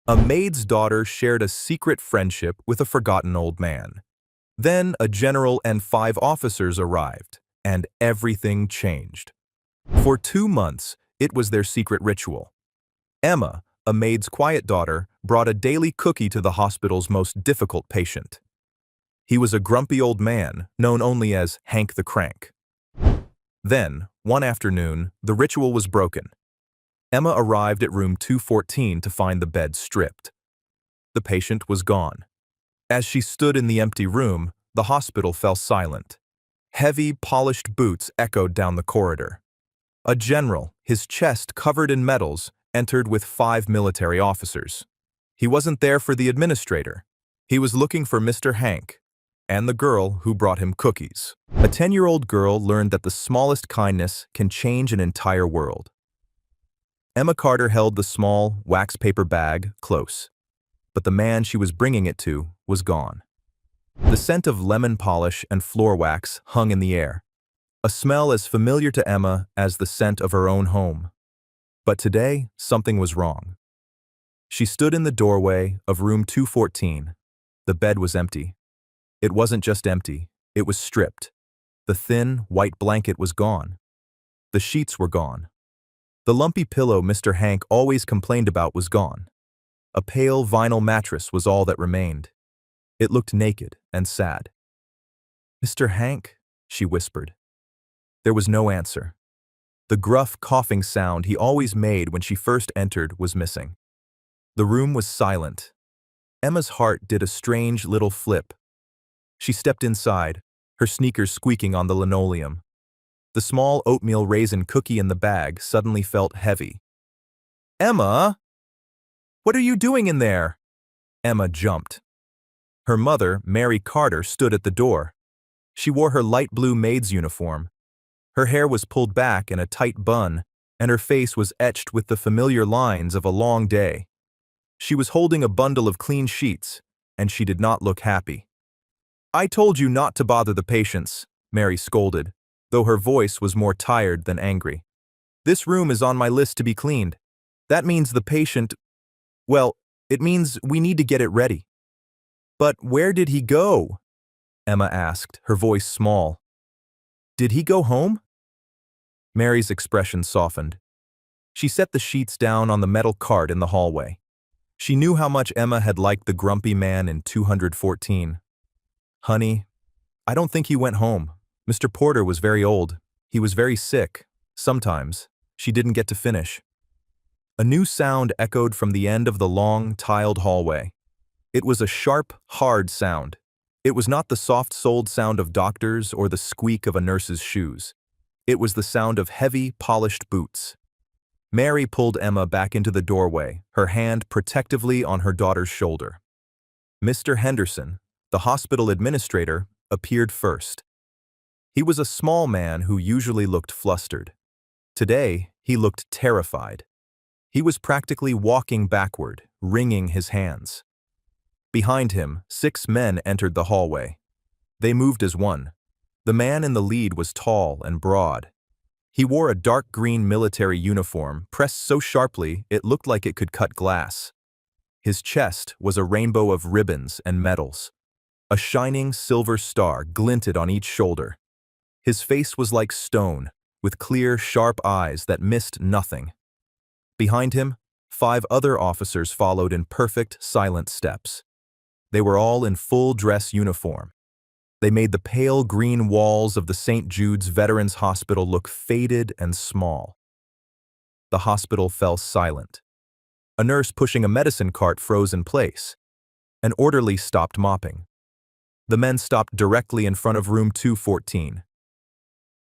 A maid's daughter shared a secret friendship with a forgotten old man. Then a general and 5 officers arrived, and everything changed. For 2 months, it was their secret ritual. Emma, a maid's quiet daughter, brought a daily cookie to the hospital's most difficult patient. He was a grumpy old man, known only as Hank the Crank. Then, one afternoon, the ritual was broken. Emma arrived at room 214 to find the bed stripped. The patient was gone. As she stood in the empty room, the hospital fell silent. Heavy, polished boots echoed down the corridor. A general, his chest covered in medals, entered with 5 military officers. He wasn't there for the administrator. He was looking for Mr. Hank and the girl who brought him cookies. A 10-year-old girl learned that the smallest kindness can change an entire world. Emma Carter held the small, wax paper bag close, but the man she was bringing it to was gone. The scent of lemon polish and floor wax hung in the air, a smell as familiar to Emma as the scent of her own home. But today, something was wrong. She stood in the doorway of room 214. The bed was empty. It wasn't just empty, it was stripped. The thin, white blanket was gone. The sheets were gone. The lumpy pillow Mr. Hank always complained about was gone. A pale vinyl mattress was all that remained. It looked naked and sad. "Mr. Hank," she whispered. There was no answer. The gruff coughing sound he always made when she first entered was missing. The room was silent. Emma's heart did a strange little flip. She stepped inside, her sneakers squeaking on the linoleum. The small oatmeal raisin cookie in the bag suddenly felt heavy. "Emma! What are you doing in there?" Emma jumped. Her mother, Mary Carter, stood at the door. She wore her light blue maid's uniform. Her hair was pulled back in a tight bun, and her face was etched with the familiar lines of a long day. She was holding a bundle of clean sheets, and she did not look happy. "I told you not to bother the patients," Mary scolded, though her voice was more tired than angry. "This room is on my list to be cleaned. That means the patient, well, it means we need to get it ready." "But where did he go?" Emma asked, her voice small. "Did he go home?" Mary's expression softened. She set the sheets down on the metal cart in the hallway. She knew how much Emma had liked the grumpy man in 214. "Honey, I don't think he went home. Mr. Porter was very old. He was very sick. Sometimes she didn't get to finish." A new sound echoed from the end of the long, tiled hallway. It was a sharp, hard sound. It was not the soft-soled sound of doctors or the squeak of a nurse's shoes. It was the sound of heavy, polished boots. Mary pulled Emma back into the doorway, her hand protectively on her daughter's shoulder. Mr. Henderson, the hospital administrator, appeared first. He was a small man who usually looked flustered. Today, he looked terrified. He was practically walking backward, wringing his hands. Behind him, 6 men entered the hallway. They moved as one. The man in the lead was tall and broad. He wore a dark green military uniform pressed so sharply it looked like it could cut glass. His chest was a rainbow of ribbons and medals. A shining silver star glinted on each shoulder. His face was like stone, with clear, sharp eyes that missed nothing. Behind him, 5 other officers followed in perfect, silent steps. They were all in full dress uniform. They made the pale green walls of the St. Jude's Veterans Hospital look faded and small. The hospital fell silent. A nurse pushing a medicine cart froze in place. An orderly stopped mopping. The men stopped directly in front of room 214.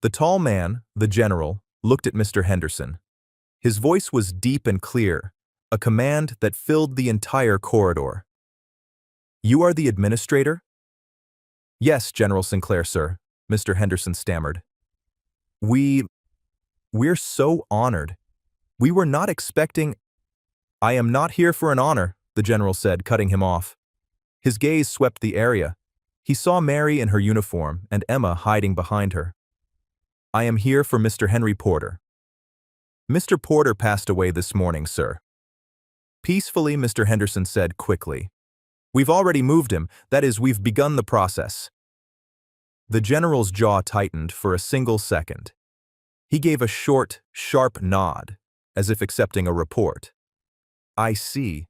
The tall man, the general, looked at Mr. Henderson. His voice was deep and clear, a command that filled the entire corridor. "You are the administrator?" "Yes, General Sinclair, sir," Mr. Henderson stammered. We're so honored. We were not expecting—" "I am not here for an honor," the general said, cutting him off. His gaze swept the area. He saw Mary in her uniform and Emma hiding behind her. "I am here for Mr. Henry Porter." "Mr. Porter passed away this morning, sir." Peacefully, Mr. Henderson said quickly. We've already moved him, that is, we've begun the process. The general's jaw tightened for a single second. He gave a short, sharp nod, as if accepting a report. I see.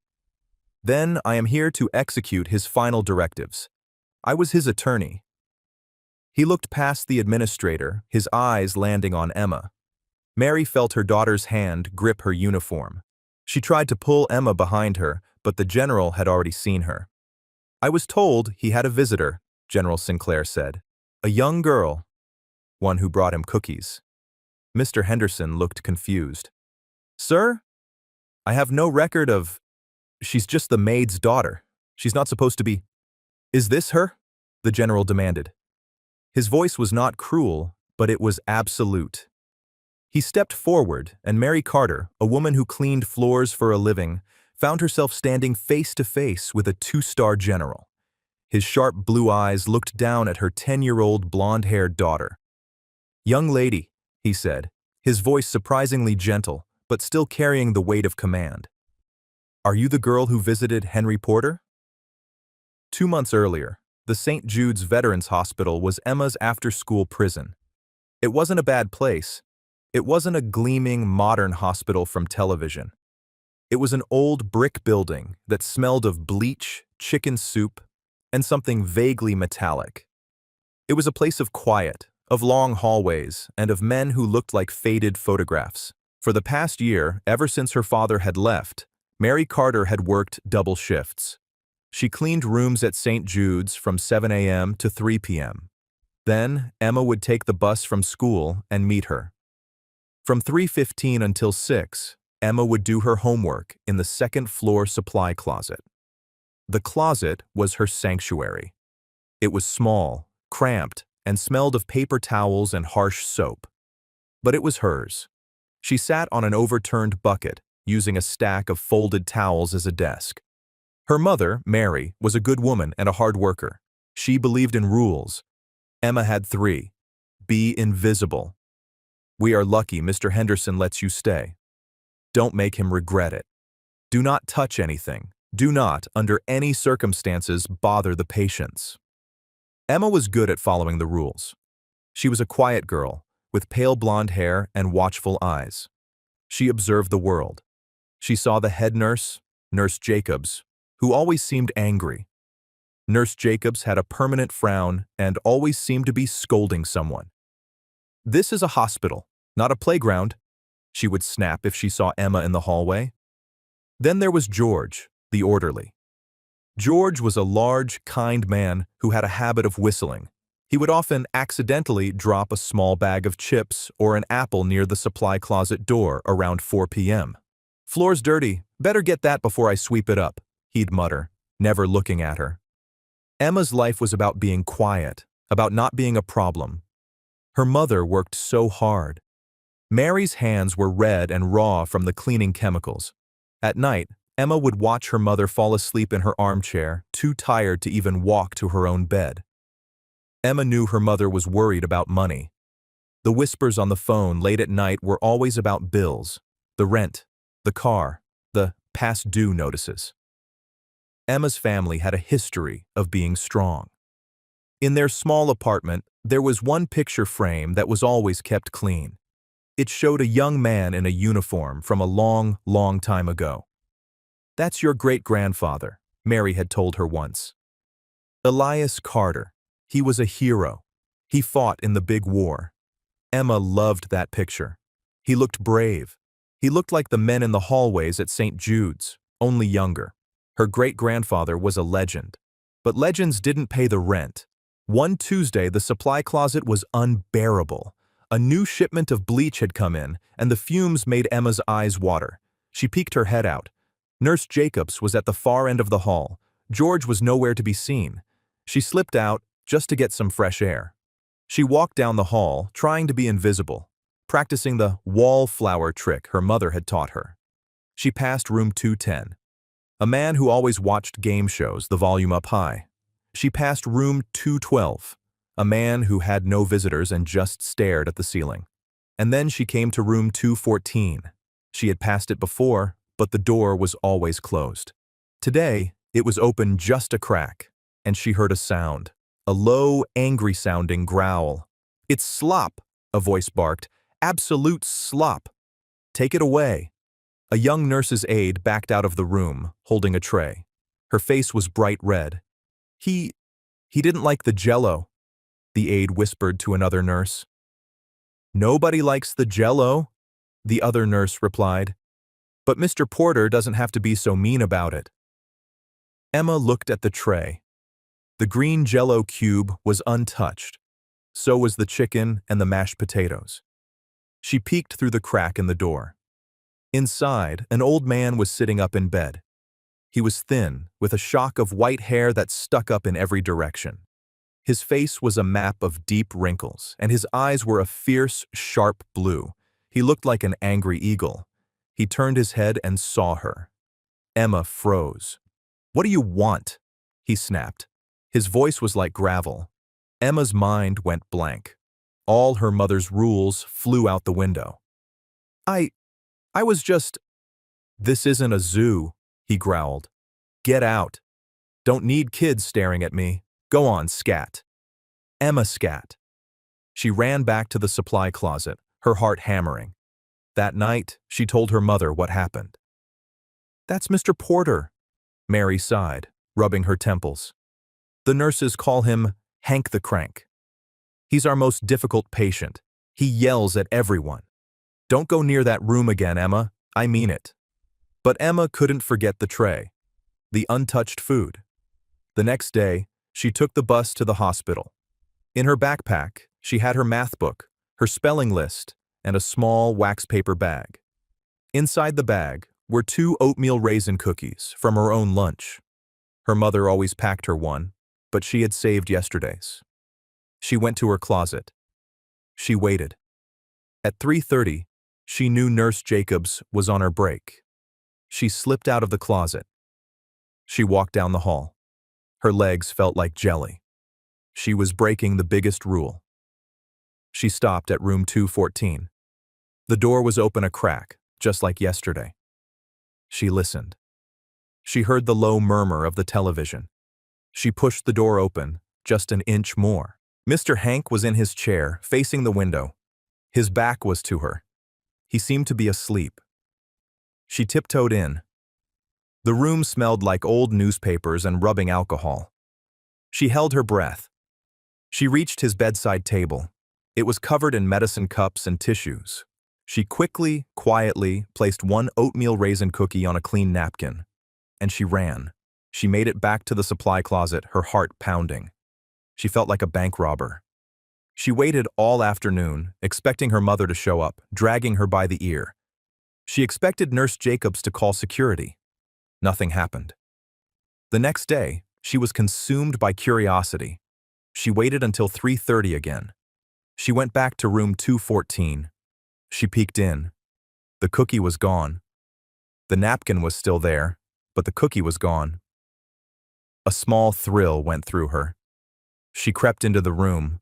Then I am here to execute his final directives. I was his attorney. He looked past the administrator, his eyes landing on Emma. Mary felt her daughter's hand grip her uniform. She tried to pull Emma behind her, but the general had already seen her. I was told he had a visitor, General Sinclair said. A young girl, one who brought him cookies. Mr. Henderson looked confused. Sir? I have no record of... She's just the maid's daughter. She's not supposed to be... Is this her? The general demanded. His voice was not cruel, but it was absolute. He stepped forward, and Mary Carter, a woman who cleaned floors for a living, found herself standing face to face with a two-star general. His sharp blue eyes looked down at her 10-year-old blonde-haired daughter. Young lady, he said, his voice surprisingly gentle, but still carrying the weight of command. Are you the girl who visited Henry Porter? 2 months earlier, the St. Jude's Veterans Hospital was Emma's after-school prison. It wasn't a bad place. It wasn't a gleaming, modern hospital from television. It was an old brick building that smelled of bleach, chicken soup, and something vaguely metallic. It was a place of quiet, of long hallways, and of men who looked like faded photographs. For the past year, ever since her father had left, Mary Carter had worked double shifts. She cleaned rooms at St. Jude's from 7 a.m. to 3 p.m. Then, Emma would take the bus from school and meet her. From 3:15 until 6, Emma would do her homework in the second-floor supply closet. The closet was her sanctuary. It was small, cramped, and smelled of paper towels and harsh soap. But it was hers. She sat on an overturned bucket, using a stack of folded towels as a desk. Her mother, Mary, was a good woman and a hard worker. She believed in rules. Emma had 3. Be invisible. We are lucky Mr. Henderson lets you stay. Don't make him regret it. Do not touch anything. Do not, under any circumstances, bother the patients. Emma was good at following the rules. She was a quiet girl, with pale blonde hair and watchful eyes. She observed the world. She saw the head nurse, Nurse Jacobs, who always seemed angry. Nurse Jacobs had a permanent frown and always seemed to be scolding someone. This is a hospital, not a playground, she would snap if she saw Emma in the hallway. Then there was George, the orderly. George was a large, kind man who had a habit of whistling. He would often accidentally drop a small bag of chips or an apple near the supply closet door around 4 p.m. Floor's dirty, better get that before I sweep it up, he'd mutter, never looking at her. Emma's life was about being quiet, about not being a problem. Her mother worked so hard. Mary's hands were red and raw from the cleaning chemicals. At night, Emma would watch her mother fall asleep in her armchair, too tired to even walk to her own bed. Emma knew her mother was worried about money. The whispers on the phone late at night were always about bills, the rent, the car, the past due notices. Emma's family had a history of being strong. In their small apartment, there was one picture frame that was always kept clean. It showed a young man in a uniform from a long, long time ago. That's your great-grandfather, Mary had told her once. Elias Carter. He was a hero. He fought in the big war. Emma loved that picture. He looked brave. He looked like the men in the hallways at St. Jude's, only younger. Her great-grandfather was a legend. But legends didn't pay the rent. One Tuesday, the supply closet was unbearable. A new shipment of bleach had come in, and the fumes made Emma's eyes water. She peeked her head out. Nurse Jacobs was at the far end of the hall. George was nowhere to be seen. She slipped out just to get some fresh air. She walked down the hall, trying to be invisible, practicing the wallflower trick her mother had taught her. She passed room 210. A man who always watched game shows, the volume up high. She passed room 212. A man who had no visitors and just stared at the ceiling. And then she came to room 214. She had passed it before, but the door was always closed. Today, it was open just a crack, and she heard a sound, a low, angry-sounding growl. "It's slop," a voice barked. "Absolute slop. Take it away." A young nurse's aide backed out of the room, holding a tray. Her face was bright red. He didn't like the Jell-O," the aide whispered to another nurse. "Nobody likes the Jell-O," the other nurse replied. "But Mr. Porter doesn't have to be so mean about it." Emma looked at the tray. The green Jell-O cube was untouched. So was the chicken and the mashed potatoes. She peeked through the crack in the door. Inside, an old man was sitting up in bed. He was thin, with a shock of white hair that stuck up in every direction. His face was a map of deep wrinkles, and his eyes were a fierce, sharp blue. He looked like an angry eagle. He turned his head and saw her. Emma froze. "What do you want?" he snapped. His voice was like gravel. Emma's mind went blank. All her mother's rules flew out the window. I was just—" "This isn't a zoo," he growled. "Get out. Don't need kids staring at me. Go on, scat." Emma scat. She ran back to the supply closet, her heart hammering. That night, she told her mother what happened. "That's Mr. Porter," Mary sighed, rubbing her temples. "The nurses call him Hank the Crank. He's our most difficult patient. He yells at everyone. Don't go near that room again, Emma. I mean it." But Emma couldn't forget the tray, the untouched food. The next day, she took the bus to the hospital. In her backpack, she had her math book, her spelling list, and a small wax paper bag. Inside the bag were 2 oatmeal raisin cookies from her own lunch. Her mother always packed her one, but she had saved yesterday's. She went to her closet. She waited. At 3:30, she knew Nurse Jacobs was on her break. She slipped out of the closet. She walked down the hall. Her legs felt like jelly. She was breaking the biggest rule. She stopped at room 214. The door was open a crack, just like yesterday. She listened. She heard the low murmur of the television. She pushed the door open, just an inch more. Mr. Hank was in his chair, facing the window. His back was to her. He seemed to be asleep. She tiptoed in. The room smelled like old newspapers and rubbing alcohol. She held her breath. She reached his bedside table. It was covered in medicine cups and tissues. She quickly, quietly placed 1 oatmeal raisin cookie on a clean napkin. And she ran. She made it back to the supply closet, her heart pounding. She felt like a bank robber. She waited all afternoon, expecting her mother to show up, dragging her by the ear. She expected Nurse Jacobs to call security. Nothing happened. The next day, she was consumed by curiosity. She waited until 3:30 again. She went back to room 214. She peeked in. The cookie was gone. The napkin was still there, but the cookie was gone. A small thrill went through her. She crept into the room.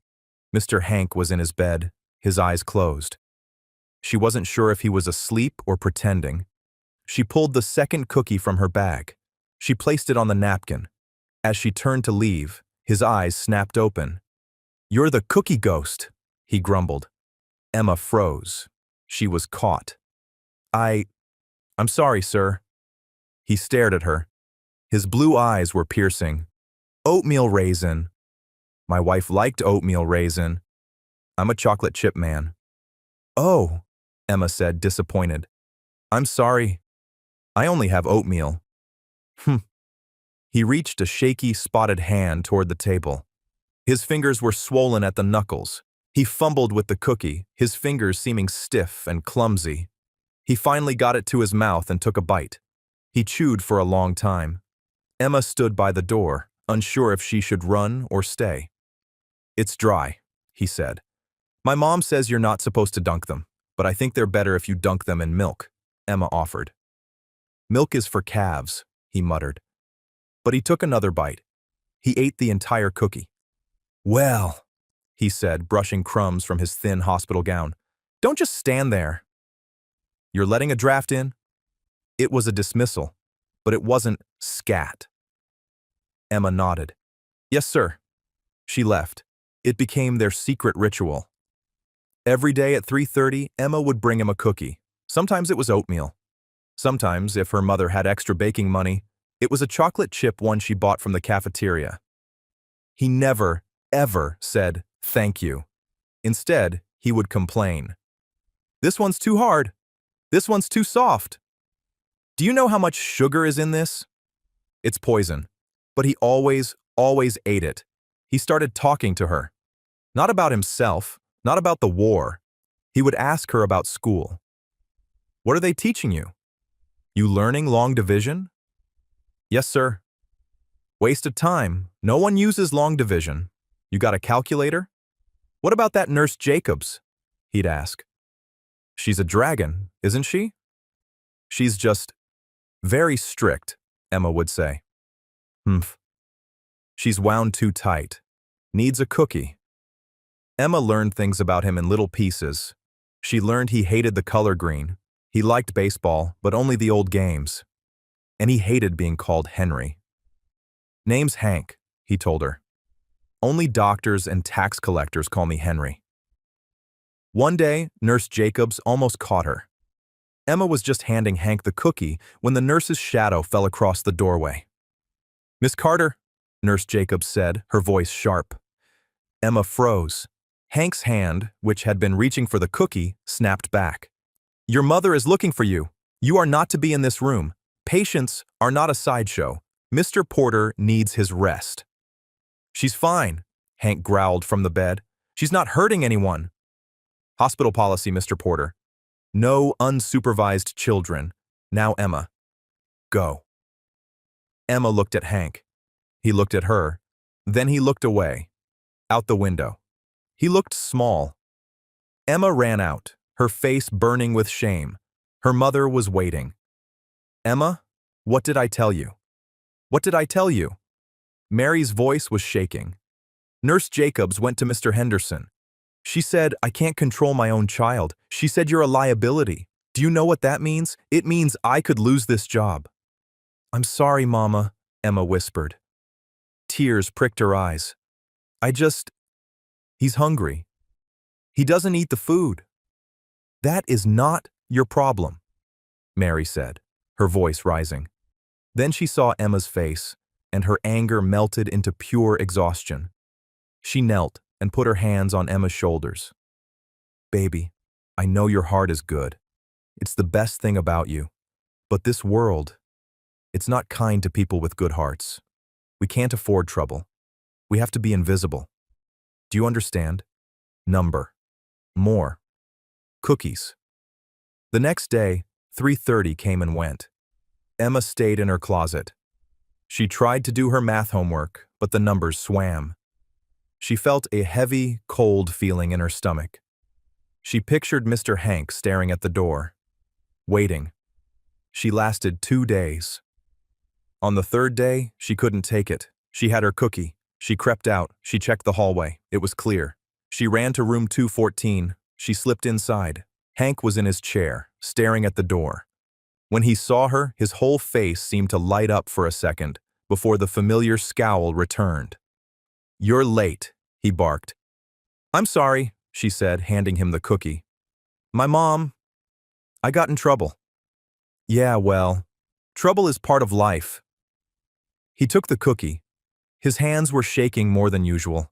Mr. Hank was in his bed, his eyes closed. She wasn't sure if he was asleep or pretending. She pulled the second cookie from her bag. She placed it on the napkin. As she turned to leave, his eyes snapped open. "You're the cookie ghost," he grumbled. Emma froze. She was caught. I'm sorry, sir." He stared at her. His blue eyes were piercing. "Oatmeal raisin. My wife liked oatmeal raisin. I'm a chocolate chip man." "Oh," Emma said, disappointed. "I'm sorry. I only have oatmeal." He reached a shaky, spotted hand toward the table. His fingers were swollen at the knuckles. He fumbled with the cookie, his fingers seeming stiff and clumsy. He finally got it to his mouth and took a bite. He chewed for a long time. Emma stood by the door, unsure if she should run or stay. "It's dry," he said. "My mom says you're not supposed to dunk them, but I think they're better if you dunk them in milk," Emma offered. "Milk is for calves," he muttered. But he took another bite. He ate the entire cookie. "Well," he said, brushing crumbs from his thin hospital gown, "don't just stand there." "You're letting a draft in?" It was a dismissal, but it wasn't scat. Emma nodded. Yes, sir. She left. It became their secret ritual. Every day at 3:30, Emma would bring him a cookie. Sometimes it was oatmeal. Sometimes, if her mother had extra baking money, it was a chocolate chip one she bought from the cafeteria. He never, ever said, thank you. Instead, he would complain. This one's too hard. This one's too soft. Do you know how much sugar is in this? It's poison. But he always ate it. He started talking to her. Not about himself, not about the war. He would ask her about school. What are they teaching you? You learning long division? Yes, sir. Waste of time. No one uses long division. You got a calculator? What about that Nurse Jacobs? He'd ask. She's a dragon, isn't she? She's just very strict, Emma would say. Humph. She's wound too tight. Needs a cookie. Emma learned things about him in little pieces. She learned he hated the color green. He liked baseball, but only the old games. And he hated being called Henry. Name's Hank, he told her. Only doctors and tax collectors call me Henry. One day, Nurse Jacobs almost caught her. Emma was just handing Hank the cookie when the nurse's shadow fell across the doorway. Miss Carter, Nurse Jacobs said, her voice sharp. Emma froze. Hank's hand, which had been reaching for the cookie, snapped back. Your mother is looking for you. You are not to be in this room. Patients are not a sideshow. Mr. Porter needs his rest. She's fine, Hank growled from the bed. She's not hurting anyone. Hospital policy, Mr. Porter. No unsupervised children. Now, Emma. Go. Emma looked at Hank. He looked at her. Then he looked away. Out the window. He looked small. Emma ran out, her face burning with shame. Her mother was waiting. Emma, what did I tell you? What did I tell you? Mary's voice was shaking. Nurse Jacobs went to Mr. Henderson. She said, I can't control my own child. She said you're a liability. Do you know what that means? It means I could lose this job. I'm sorry, Mama, Emma whispered. Tears pricked her eyes. He's hungry. He doesn't eat the food. That is not your problem, Mary said, her voice rising. Then she saw Emma's face, and her anger melted into pure exhaustion. She knelt and put her hands on Emma's shoulders. Baby, I know your heart is good. It's the best thing about you. But this world, it's not kind to people with good hearts. We can't afford trouble. We have to be invisible. Do you understand? Number. More. Cookies. The next day, 3:30 came and went. Emma stayed in her closet. She tried to do her math homework, but the numbers swam. She felt a heavy, cold feeling in her stomach. She pictured Mr. Hank staring at the door, waiting. She lasted 2 days. On the third day, she couldn't take it. She had her cookie. She crept out. She checked the hallway. It was clear. She ran to room 214. She slipped inside. Hank was in his chair, staring at the door. When he saw her, his whole face seemed to light up for a second, before the familiar scowl returned. You're late, he barked. I'm sorry, she said, handing him the cookie. My mom, I got in trouble. Yeah, well, trouble is part of life. He took the cookie. His hands were shaking more than usual.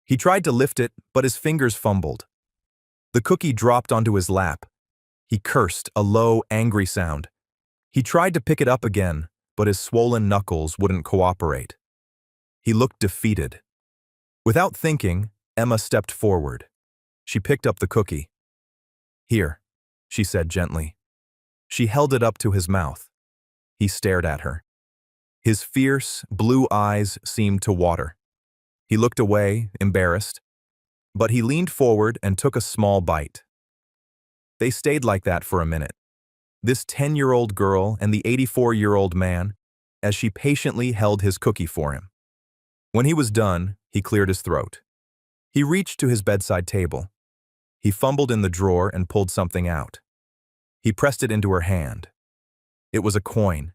He tried to lift it, but his fingers fumbled. The cookie dropped onto his lap. He cursed, a low, angry sound. He tried to pick it up again, but his swollen knuckles wouldn't cooperate. He looked defeated. Without thinking, Emma stepped forward. She picked up the cookie. Here, she said gently. She held it up to his mouth. He stared at her. His fierce, blue eyes seemed to water. He looked away, embarrassed, but he leaned forward and took a small bite. They stayed like that for a minute. This 10-year-old girl and the 84-year-old man, as she patiently held his cookie for him. When he was done, he cleared his throat. He reached to his bedside table. He fumbled in the drawer and pulled something out. He pressed it into her hand. It was a coin.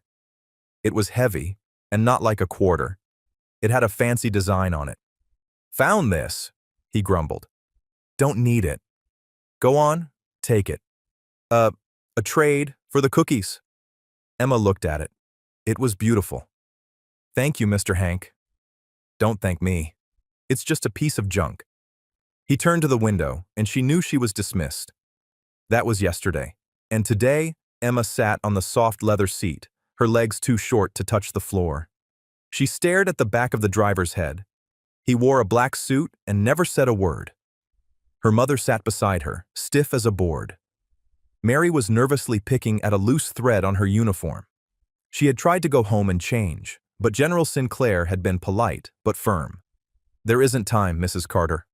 It was heavy, and not like a quarter. It had a fancy design on it. Found this, he grumbled. Don't need it. Go on, take it. Uh, a trade for the cookies. Emma looked at it. It was beautiful. Thank you, Mr. Hank. Don't thank me. It's just a piece of junk. He turned to the window, and she knew she was dismissed. That was yesterday. And today, Emma sat on the soft leather seat, her legs too short to touch the floor. She stared at the back of the driver's head. He wore a black suit and never said a word. Her mother sat beside her, stiff as a board. Mary was nervously picking at a loose thread on her uniform. She had tried to go home and change, but General Sinclair had been polite but firm. There isn't time, Mrs. Carter.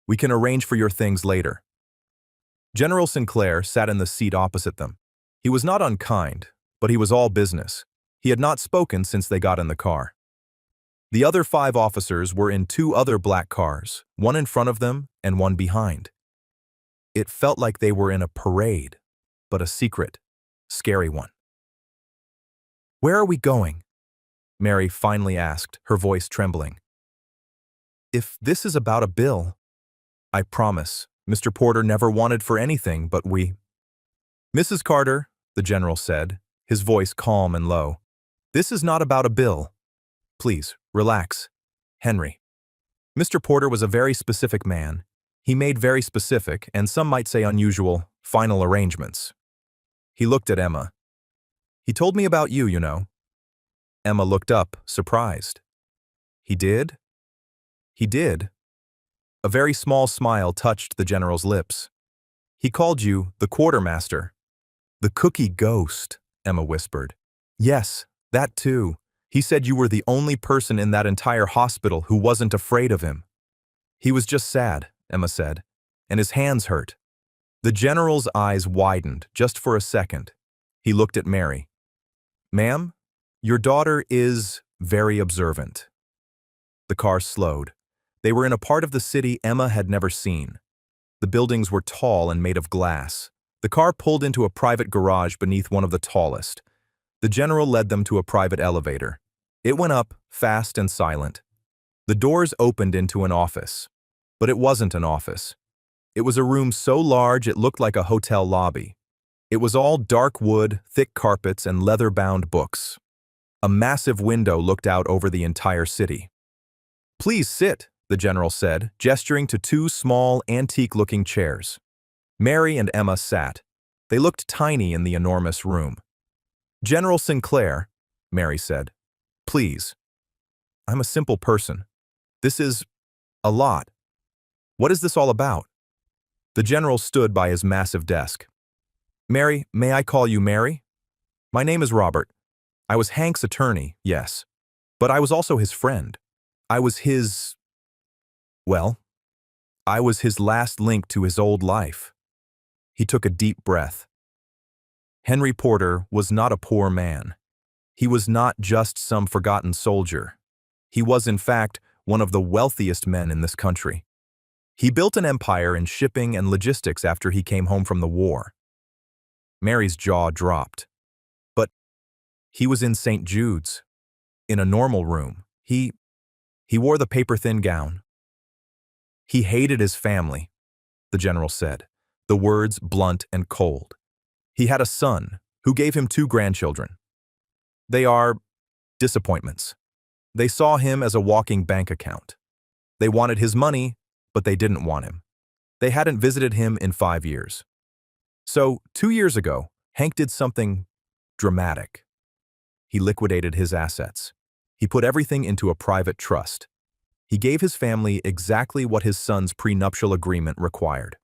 We can arrange for your things later. General Sinclair sat in the seat opposite them. He was not unkind, but he was all business. He had not spoken since they got in the car. The other 5 officers were in 2 other black cars, one in front of them and one behind. It felt like they were in a parade, but a secret, scary one. Where are we going? Mary finally asked, her voice trembling. If this is about a bill, I promise, Mr. Porter never wanted for anything but we. Mrs. Carter, the general said, his voice calm and low. This is not about a bill. Please, relax. Henry. Mr. Porter was a very specific man. He made very specific, and some might say unusual, final arrangements. He looked at Emma. He told me about you, you know. Emma looked up, surprised. He did? He did. A very small smile touched the general's lips. He called you the quartermaster. The cookie ghost, Emma whispered. Yes, that too. He said you were the only person in that entire hospital who wasn't afraid of him. He was just sad, Emma said, and his hands hurt. The general's eyes widened just for a second. He looked at Mary. Ma'am, your daughter is very observant. The car slowed. They were in a part of the city Emma had never seen. The buildings were tall and made of glass. The car pulled into a private garage beneath one of the tallest. The general led them to a private elevator. It went up, fast and silent. The doors opened into an office. But it wasn't an office. It was a room so large it looked like a hotel lobby. It was all dark wood, thick carpets, and leather-bound books. A massive window looked out over the entire city. Please sit, the general said, gesturing to 2 small, antique-looking chairs. Mary and Emma sat. They looked tiny in the enormous room. General Sinclair, Mary said, please. I'm a simple person. This is a lot. What is this all about? The general stood by his massive desk. Mary, may I call you Mary? My name is Robert. I was Hank's attorney, yes. But I was also his friend. I was his... well, I was his last link to his old life. He took a deep breath. Henry Porter was not a poor man. He was not just some forgotten soldier. He was, in fact, one of the wealthiest men in this country. He built an empire in shipping and logistics after he came home from the war. Mary's jaw dropped. But he was in St. Jude's, in a normal room. He wore the paper-thin gown. He hated his family, the general said, the words blunt and cold. He had a son who gave him 2 grandchildren. They are disappointments. They saw him as a walking bank account. They wanted his money, but they didn't want him. They hadn't visited him in 5 years. So, 2 years ago, Hank did something dramatic. He liquidated his assets. He put everything into a private trust. He gave his family exactly what his son's prenuptial agreement required.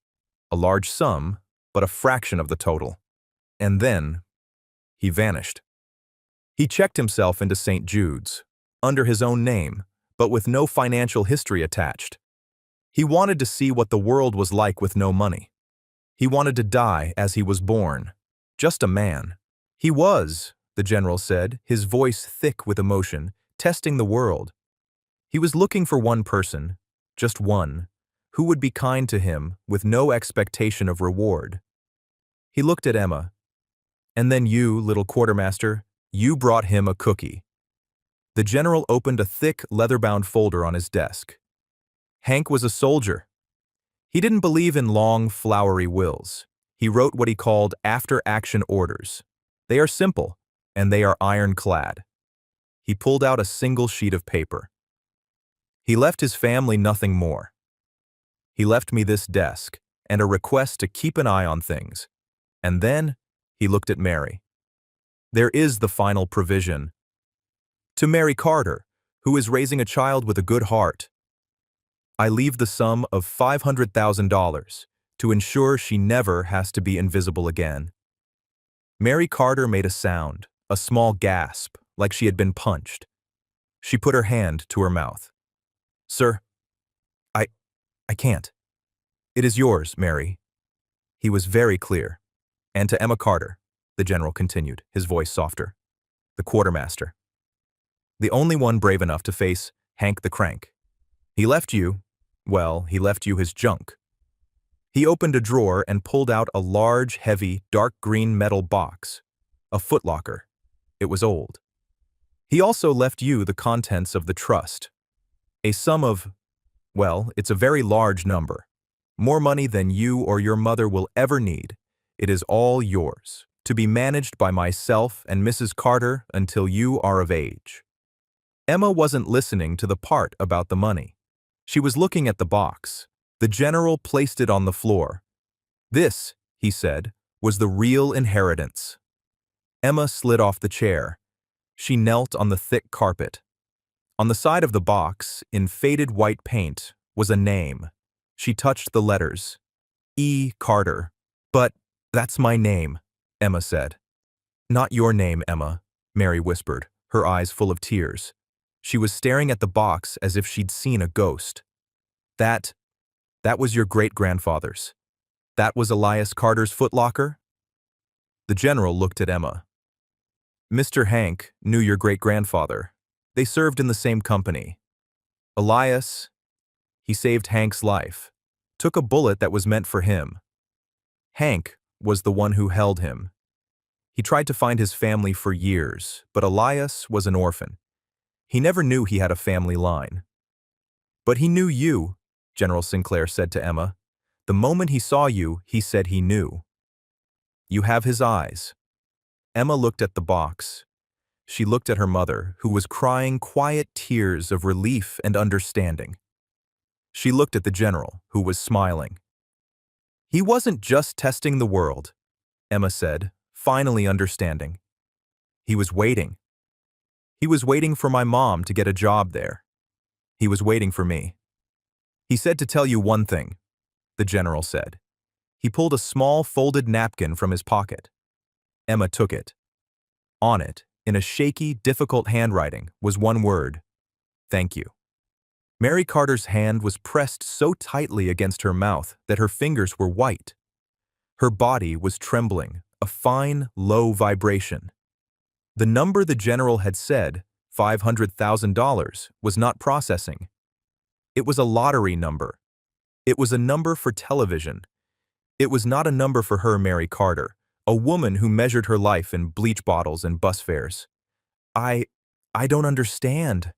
A large sum, but a fraction of the total. And then, he vanished. He checked himself into St. Jude's, under his own name, but with no financial history attached. He wanted to see what the world was like with no money. He wanted to die as he was born, just a man. He was, the general said, his voice thick with emotion, testing the world. He was looking for one person, just one, who would be kind to him with no expectation of reward. He looked at Emma. And then you, little quartermaster, you brought him a cookie. The general opened a thick, leather-bound folder on his desk. Hank was a soldier. He didn't believe in long, flowery wills. He wrote what he called after-action orders. They are simple, and they are ironclad. He pulled out a single sheet of paper. He left his family nothing more. He left me this desk, and a request to keep an eye on things. And then, he looked at Mary. There is the final provision. To Mary Carter, who is raising a child with a good heart, I leave the sum of $500,000 to ensure she never has to be invisible again. Mary Carter made a sound, a small gasp, like she had been punched. She put her hand to her mouth. Sir, I can't. It is yours, Mary. He was very clear. And to Emma Carter, the general continued, his voice softer. The quartermaster. The only one brave enough to face Hank the Crank. He left you his junk. He opened a drawer and pulled out a large, heavy, dark green metal box. A footlocker. It was old. He also left you the contents of the trust. A sum of, it's a very large number. More money than you or your mother will ever need. It is all yours, to be managed by myself and Mrs. Carter until you are of age. Emma wasn't listening to the part about the money. She was looking at the box. The general placed it on the floor. This, he said, was the real inheritance. Emma slid off the chair. She knelt on the thick carpet. On the side of the box, in faded white paint, was a name. She touched the letters. E. Carter. But that's my name, Emma said. Not your name, Emma, Mary whispered, her eyes full of tears. She was staring at the box as if she'd seen a ghost. That was your great-grandfather's. That was Elias Carter's footlocker? The general looked at Emma. Mr. Hank knew your great-grandfather. They served in the same company. Elias, he saved Hank's life, took a bullet that was meant for him. Hank was the one who held him. He tried to find his family for years, but Elias was an orphan. He never knew he had a family line. But he knew you, General Sinclair said to Emma. The moment he saw you, he said he knew. You have his eyes. Emma looked at the box. She looked at her mother, who was crying quiet tears of relief and understanding. She looked at the general, who was smiling. He wasn't just testing the world, Emma said, finally understanding. He was waiting. He was waiting for my mom to get a job there. He was waiting for me. He said to tell you one thing, the general said. He pulled a small folded napkin from his pocket. Emma took it. On it, in a shaky, difficult handwriting, was one word: thank you. Mary Carter's hand was pressed so tightly against her mouth that her fingers were white. Her body was trembling, a fine, low vibration. The number the general had said, $500,000, was not processing. It was a lottery number. It was a number for television. It was not a number for her, Mary Carter, a woman who measured her life in bleach bottles and bus fares. I don't understand,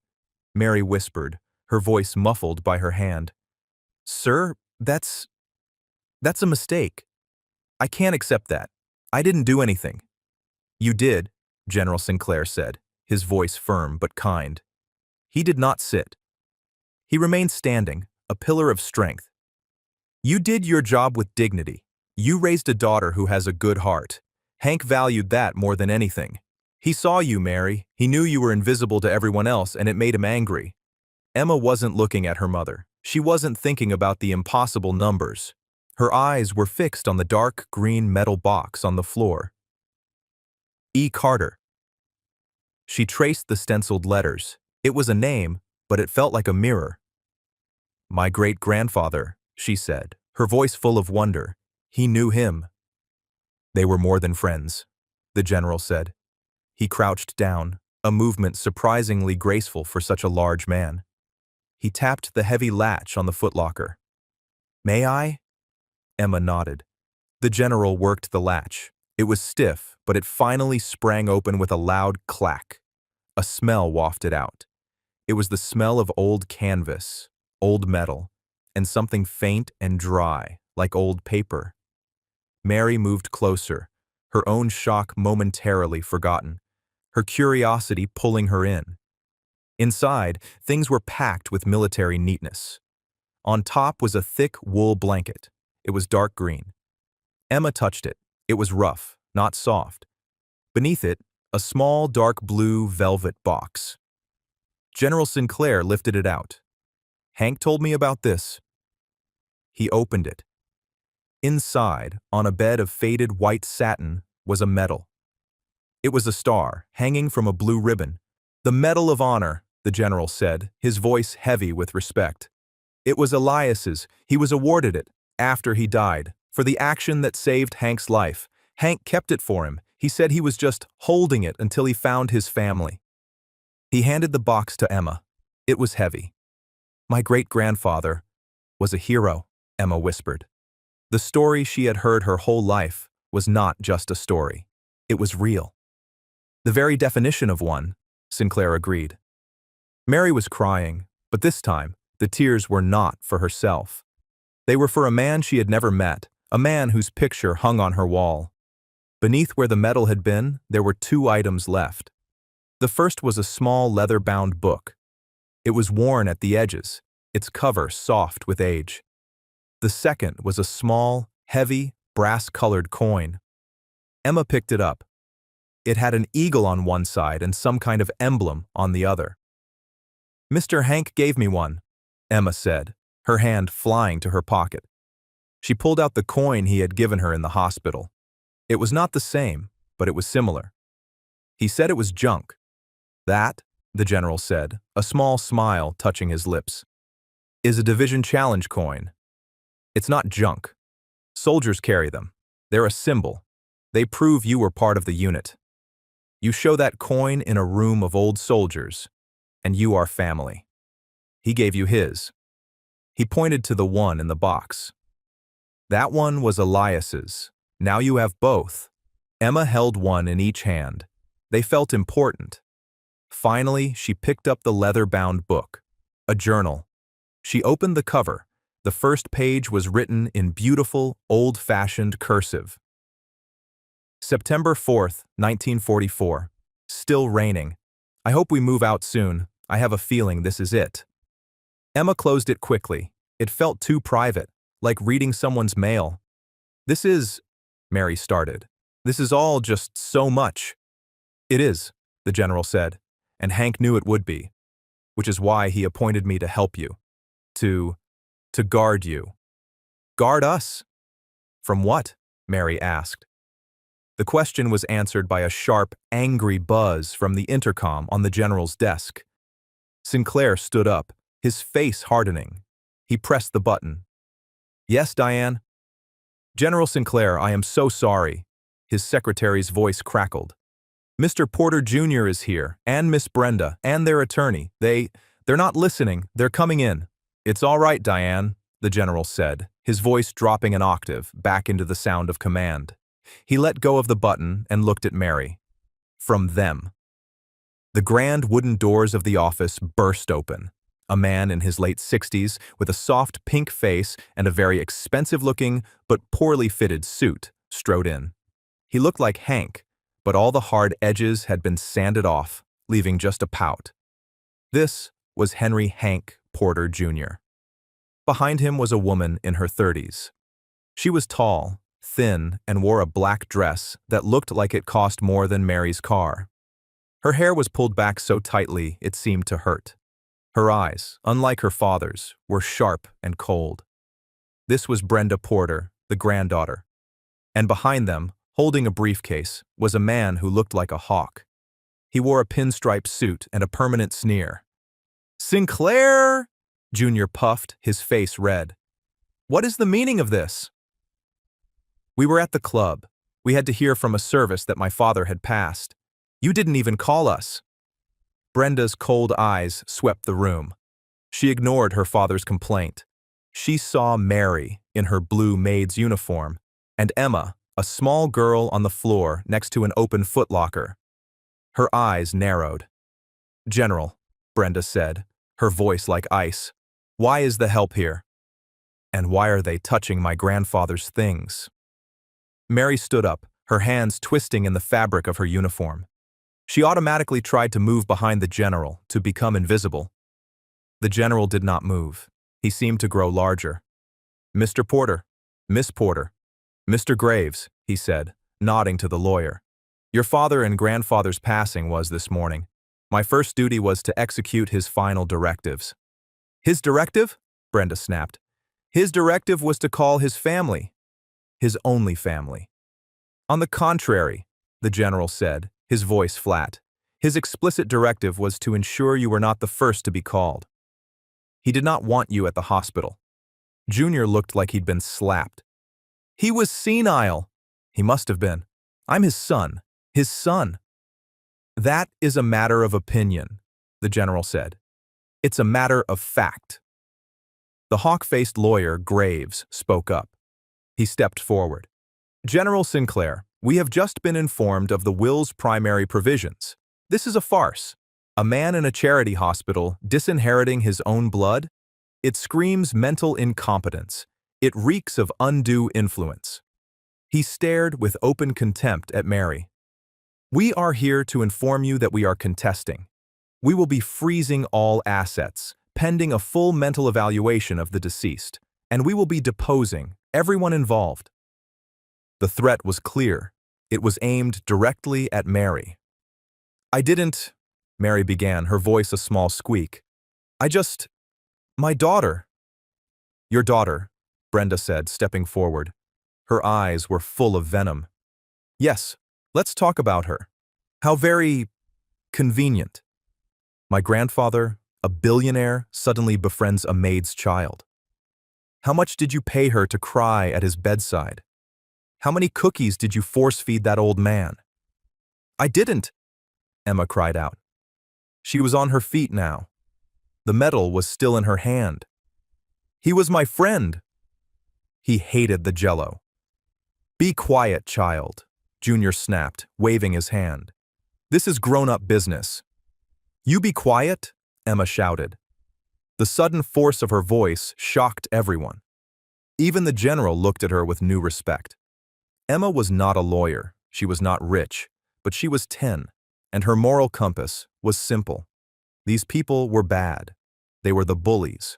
Mary whispered, her voice muffled by her hand. Sir, that's a mistake. I can't accept that. I didn't do anything. You did, General Sinclair said, his voice firm but kind. He did not sit. He remained standing, a pillar of strength. You did your job with dignity. You raised a daughter who has a good heart. Hank valued that more than anything. He saw you, Mary. He knew you were invisible to everyone else, and it made him angry. Emma wasn't looking at her mother. She wasn't thinking about the impossible numbers. Her eyes were fixed on the dark green metal box on the floor. E. Carter. She traced the stenciled letters. It was a name, but it felt like a mirror. My great-grandfather, she said, her voice full of wonder. He knew him. They were more than friends, the general said. He crouched down, a movement surprisingly graceful for such a large man. He tapped the heavy latch on the footlocker. May I? Emma nodded. The general worked the latch. It was stiff, but it finally sprang open with a loud clack. A smell wafted out. It was the smell of old canvas, old metal, and something faint and dry, like old paper. Mary moved closer, her own shock momentarily forgotten, her curiosity pulling her in. Inside, things were packed with military neatness. On top was a thick wool blanket. It was dark green. Emma touched it. It was rough, not soft. Beneath it, a small dark blue velvet box. General Sinclair lifted it out. "Hank told me about this." He opened it. Inside, on a bed of faded white satin, was a medal. It was a star, hanging from a blue ribbon. "The Medal of Honor," the general said, his voice heavy with respect. "It was Elias's. He was awarded it, after he died, for the action that saved Hank's life. Hank kept it for him. He said he was just holding it until he found his family." He handed the box to Emma. It was heavy. "My great-grandfather was a hero," Emma whispered. The story she had heard her whole life was not just a story. It was real. "The very definition of one," Sinclair agreed. Mary was crying, but this time, the tears were not for herself. They were for a man she had never met, a man whose picture hung on her wall. Beneath where the medal had been, there were 2 items left. The first was a small leather-bound book. It was worn at the edges, its cover soft with age. The second was a small, heavy, brass-colored coin. Emma picked it up. It had an eagle on one side and some kind of emblem on the other. "Mr. Hank gave me one," Emma said, her hand flying to her pocket. She pulled out the coin he had given her in the hospital. It was not the same, but it was similar. "He said it was junk." "That," the general said, a small smile touching his lips, "is a division challenge coin. It's not junk. Soldiers carry them. They're a symbol. They prove you were part of the unit. You show that coin in a room of old soldiers, and you are family." He gave you his. He pointed to the one in the box. "That one was Elias's. Now you have both." Emma held one in each hand. They felt important. Finally, she picked up the leather-bound book, a journal. She opened the cover. The first page was written in beautiful, old-fashioned cursive. September 4th, 1944. Still raining. I hope we move out soon. I have a feeling this is it. Emma closed it quickly. It felt too private, like reading someone's mail. "This is," Mary started. "This is all just so much." "It is," the general said, "and Hank knew it would be, which is why he appointed me to help you, to guard you." "Guard us?" "From what?" Mary asked. The question was answered by a sharp, angry buzz from the intercom on the general's desk. Sinclair stood up, his face hardening. He pressed the button. "Yes, Diane?" "General Sinclair, I am so sorry." His secretary's voice crackled. "Mr. Porter Jr. is here, and Miss Brenda, and their attorney. They're not listening. They're coming in." "It's all right, Diane," the general said, his voice dropping an octave back into the sound of command. He let go of the button and looked at Mary. "From them." The grand wooden doors of the office burst open. A man in his late 60s, with a soft pink face and a very expensive-looking but poorly fitted suit, strode in. He looked like Hank, but all the hard edges had been sanded off, leaving just a pout. This was Henry Hank Porter Jr. Behind him was a woman in her 30s. She was tall, thin, and wore a black dress that looked like it cost more than Mary's car. Her hair was pulled back so tightly it seemed to hurt. Her eyes, unlike her father's, were sharp and cold. This was Brenda Porter, the granddaughter. And behind them, holding a briefcase, was a man who looked like a hawk. He wore a pinstripe suit and a permanent sneer. "Sinclair!" Junior puffed, his face red. "What is the meaning of this?" "We were at the club. We had to hear from a service that my father had passed. You didn't even call us." Brenda's cold eyes swept the room. She ignored her father's complaint. She saw Mary in her blue Maid's uniform, and Emma a small girl on the floor next to an open footlocker. Her eyes narrowed. "General," Brenda said, her voice like ice, "why is the help here? And why are they touching my grandfather's things?" Mary stood up, her hands twisting in the fabric of her uniform. She automatically tried to move behind the general, to become invisible. The general did not move. He seemed to grow larger. "Mr. Porter, Miss Porter, Mr. Graves," he said, nodding to the lawyer. "Your father and grandfather's passing was this morning. My first duty was to execute his final directives." "His directive?" Brenda snapped. "His directive was to call his family. His only family." "On the contrary," the general said, his voice flat. "His explicit directive was to ensure you were not the first to be called. He did not want you at the hospital." Junior looked like he'd been slapped. "He was senile." "He must have been. I'm his son. His son." "That is a matter of opinion," the general said. "It's a matter of fact." The hawk-faced lawyer, Graves, spoke up. He stepped forward. "General Sinclair, we have just been informed of the will's primary provisions. This is a farce. A man in a charity hospital disinheriting his own blood? It screams mental incompetence. It reeks of undue influence." He stared with open contempt at Mary. "We are here to inform you that we are contesting. We will be freezing all assets, pending a full mental evaluation of the deceased, and we will be deposing everyone involved." The threat was clear. It was aimed directly at Mary. "I didn't," Mary began, her voice a small squeak. My daughter." "Your daughter," Brenda said, stepping forward. Her eyes were full of venom. "Yes, let's talk about her. How very convenient. My grandfather, a billionaire, suddenly befriends a maid's child. How much did you pay her to cry at his bedside? How many cookies did you force-feed that old man?" "I didn't," Emma cried out. She was on her feet now. The medal was still in her hand. "He was my friend." He hated the Jell-O. "Be quiet, child," Junior snapped, waving his hand. "This is grown-up business." "You be quiet?" Emma shouted. The sudden force of her voice shocked everyone. Even the general looked at her with new respect. Emma was not a lawyer, she was not rich, but she was 10, and her moral compass was simple. These people were bad. They were the bullies.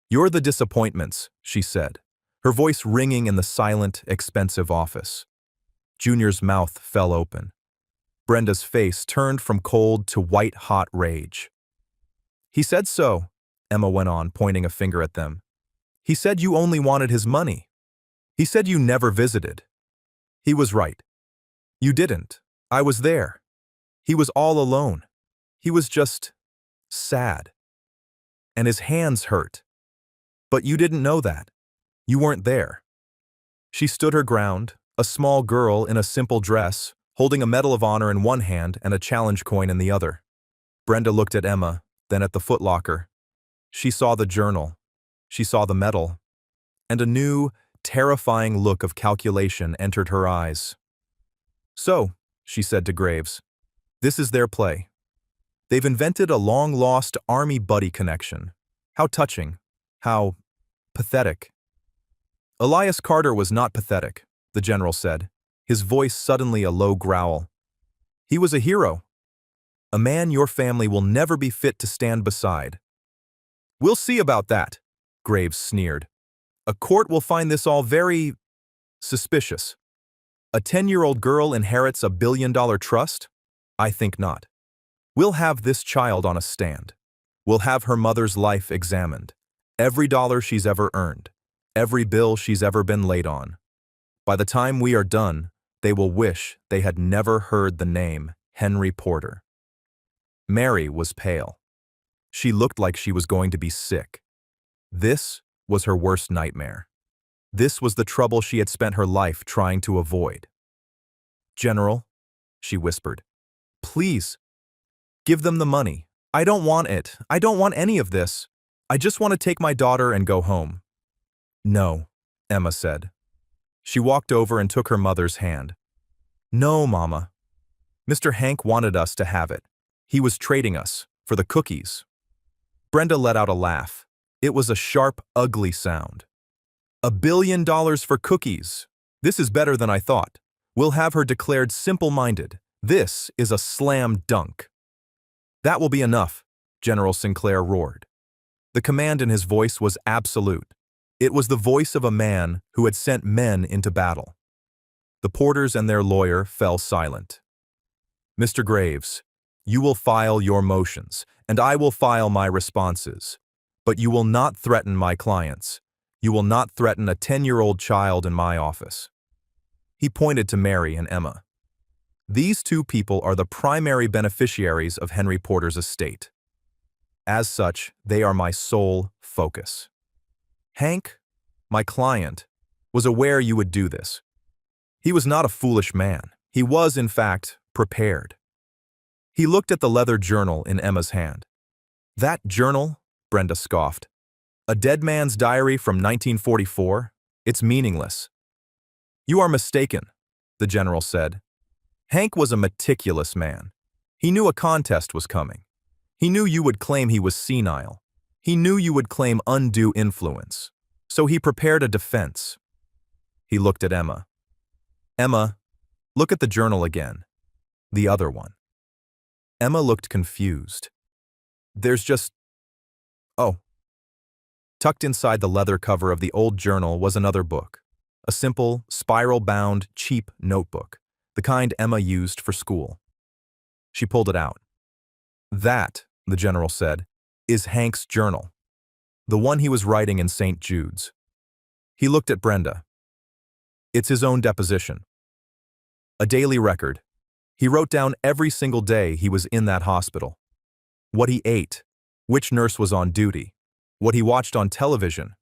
"You're the disappointments," she said, her voice ringing in the silent, expensive office. Junior's mouth fell open. Brenda's face turned from cold to white-hot rage. "He said so," Emma went on, pointing a finger at them. "He said you only wanted his money. He said you never visited. He was right. You didn't. I was there. He was all alone. He was just sad. And his hands hurt. But you didn't know that. You weren't there." She stood her ground, a small girl in a simple dress, holding a Medal of Honor in one hand and a challenge coin in the other. Brenda looked at Emma, then at the footlocker. She saw the journal. She saw the medal. And a new, terrifying look of calculation entered her eyes. "So," she said to Graves, "this is their play. They've invented a long-lost army buddy connection. How touching. How pathetic." "Elias Carter was not pathetic," the general said, his voice suddenly a low growl. "He was a hero. A man your family will never be fit to stand beside." "We'll see about that," Graves sneered. "A court will find this all very suspicious. A 10-year-old girl inherits a billion-dollar trust? I think not. We'll have this child on a stand. We'll have her mother's life examined. Every dollar she's ever earned. Every bill she's ever been late on. By the time we are done, they will wish they had never heard the name Henry Porter." Mary was pale. She looked like she was going to be sick. This was her worst nightmare. This was the trouble she had spent her life trying to avoid. "General," she whispered, "please, give them the money. I don't want it. I don't want any of this. I just want to take my daughter and go home." "No," Emma said. She walked over and took her mother's hand. "No, Mama. Mr. Hank wanted us to have it. He was trading us for the cookies." Brenda let out a laugh. It was a sharp, ugly sound. "$1 billion for cookies. This is better than I thought. We'll have her declared simple-minded. This is a slam dunk." "That will be enough," General Sinclair roared. The command in his voice was absolute. It was the voice of a man who had sent men into battle. The Porters and their lawyer fell silent. "Mr. Graves, you will file your motions, and I will file my responses. But you will not threaten my clients. You will not threaten a 10-year-old child in my office." He pointed to Mary and Emma. "These two people are the primary beneficiaries of Henry Porter's estate. As such, they are my sole focus. Hank, my client, was aware you would do this. He was not a foolish man. He was, in fact, prepared." He looked at the leather journal in Emma's hand. "That journal?" Brenda scoffed. "A dead man's diary from 1944? It's meaningless." "You are mistaken," the general said. "Hank was a meticulous man. He knew a contest was coming. He knew you would claim he was senile. He knew you would claim undue influence. So he prepared a defense." He looked at Emma. "Emma, look at the journal again. The other one." Emma looked confused. "There's just... Oh." Tucked inside the leather cover of the old journal was another book. A simple, spiral-bound, cheap notebook, the kind Emma used for school. She pulled it out. "That," the general said, "is Hank's journal. The one he was writing in St. Jude's." He looked at Brenda. "It's his own deposition. A daily record. He wrote down every single day he was in that hospital. What he ate, which nurse was on duty, what he watched on television,